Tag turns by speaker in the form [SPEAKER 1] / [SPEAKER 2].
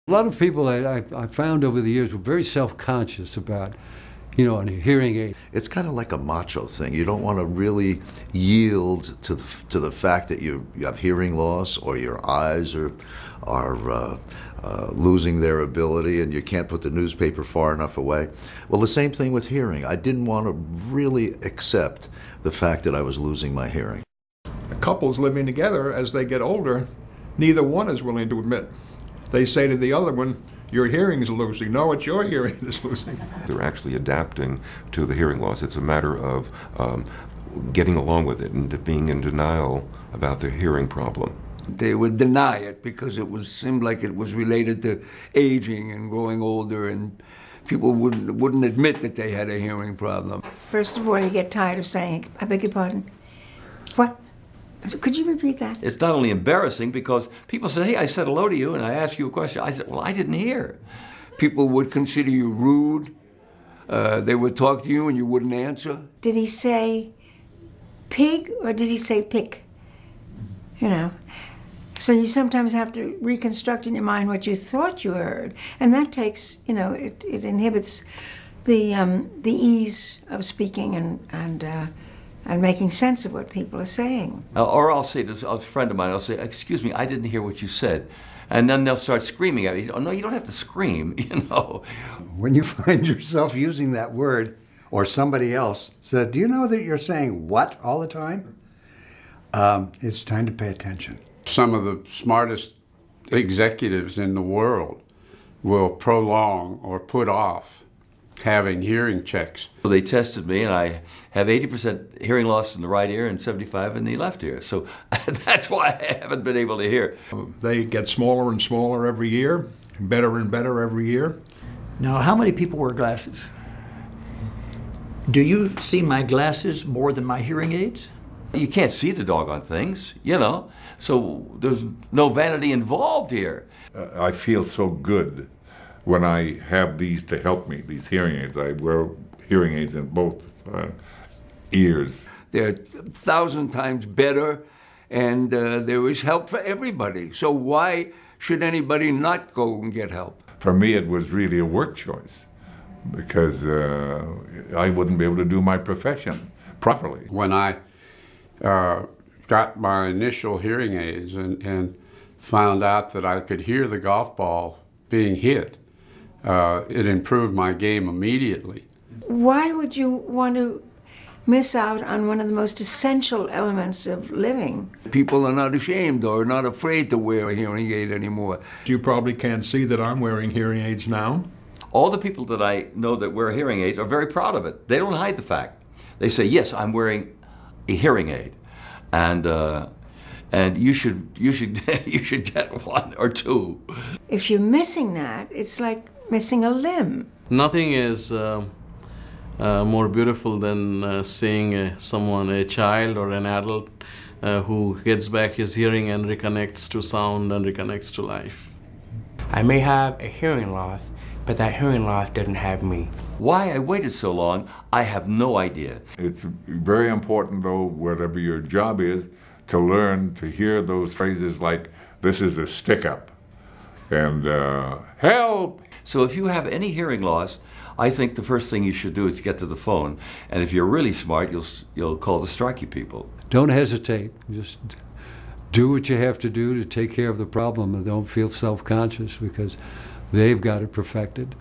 [SPEAKER 1] A lot of people I found over the years were very self-conscious about, a hearing aid.
[SPEAKER 2] It's kind of like a macho thing. You don't want to really yield to the fact that you have hearing loss, or your eyes are losing their ability, and you can't put the newspaper far enough away. Well, the same thing with hearing. I didn't want to really accept the fact that I was losing my hearing.
[SPEAKER 3] Couples living together, as they get older, neither one is willing to admit. They say to the other one, your hearing is losing. No, it's your hearing is losing.
[SPEAKER 4] They're actually adapting to the hearing loss. It's a matter of getting along with it and being in denial about their hearing problem.
[SPEAKER 5] They would deny it because seemed like it was related to aging and growing older, and people wouldn't admit that they had a hearing problem.
[SPEAKER 6] First of all, you get tired of saying, I beg your pardon. What? Could you repeat that?
[SPEAKER 7] It's not only embarrassing because people say, hey, I said hello to you and I asked you a question. I said, well, I didn't hear.
[SPEAKER 5] People would consider you rude. They would talk to you and you wouldn't answer.
[SPEAKER 6] Did he say pig or did he say pick? So you sometimes have to reconstruct in your mind what you thought you heard. And that takes, it inhibits the ease of speaking and making sense of what people are saying.
[SPEAKER 7] Or I'll say to a friend of mine, I'll say, excuse me, I didn't hear what you said. And then they'll start screaming at me. Oh, no, you don't have to scream,
[SPEAKER 8] When you find yourself using that word, or somebody else says, do you know that you're saying what all the time? It's time to pay attention.
[SPEAKER 9] Some of the smartest executives in the world will prolong or put off having hearing checks.
[SPEAKER 7] So they tested me, and I have 80% hearing loss in the right ear and 75% in the left ear. So that's why I haven't been able to hear.
[SPEAKER 3] They get smaller and smaller every year, better and better every year.
[SPEAKER 10] Now, how many people wear glasses? Do you see my glasses more than my hearing aids?
[SPEAKER 7] You can't see the doggone things, so there's no vanity involved here.
[SPEAKER 11] I feel so good when I have these to help me, these hearing aids. I wear hearing aids in both ears.
[SPEAKER 5] They're 1,000 times better, and there is help for everybody. So why should anybody not go and get help?
[SPEAKER 11] For me, it was really a work choice, because I wouldn't be able to do my profession properly.
[SPEAKER 9] When I got my initial hearing aids and found out that I could hear the golf ball being hit, it improved my game immediately.
[SPEAKER 6] Why would you want to miss out on one of the most essential elements of living?
[SPEAKER 5] People are not ashamed or not afraid to wear a hearing aid anymore.
[SPEAKER 3] You probably can't see that I'm wearing hearing aids now.
[SPEAKER 7] All the people that I know that wear hearing aids are very proud of it. They don't hide the fact. They say, yes, I'm wearing a hearing aid, and you should get one or two.
[SPEAKER 6] If you're missing that, it's like missing a limb.
[SPEAKER 12] Nothing is more beautiful than seeing a child or an adult who gets back his hearing and reconnects to sound and reconnects to life.
[SPEAKER 13] I may have a hearing loss, but that hearing loss doesn't have me.
[SPEAKER 7] Why I waited so long, I have no idea.
[SPEAKER 11] It's very important, though, whatever your job is, to learn to hear those phrases like, this is a stick-up, and help!
[SPEAKER 7] So if you have any hearing loss, I think the first thing you should do is get to the phone. And if you're really smart, you'll call the strikey people.
[SPEAKER 1] Don't hesitate. Just do what you have to do to take care of the problem, and don't feel self-conscious because they've got it perfected.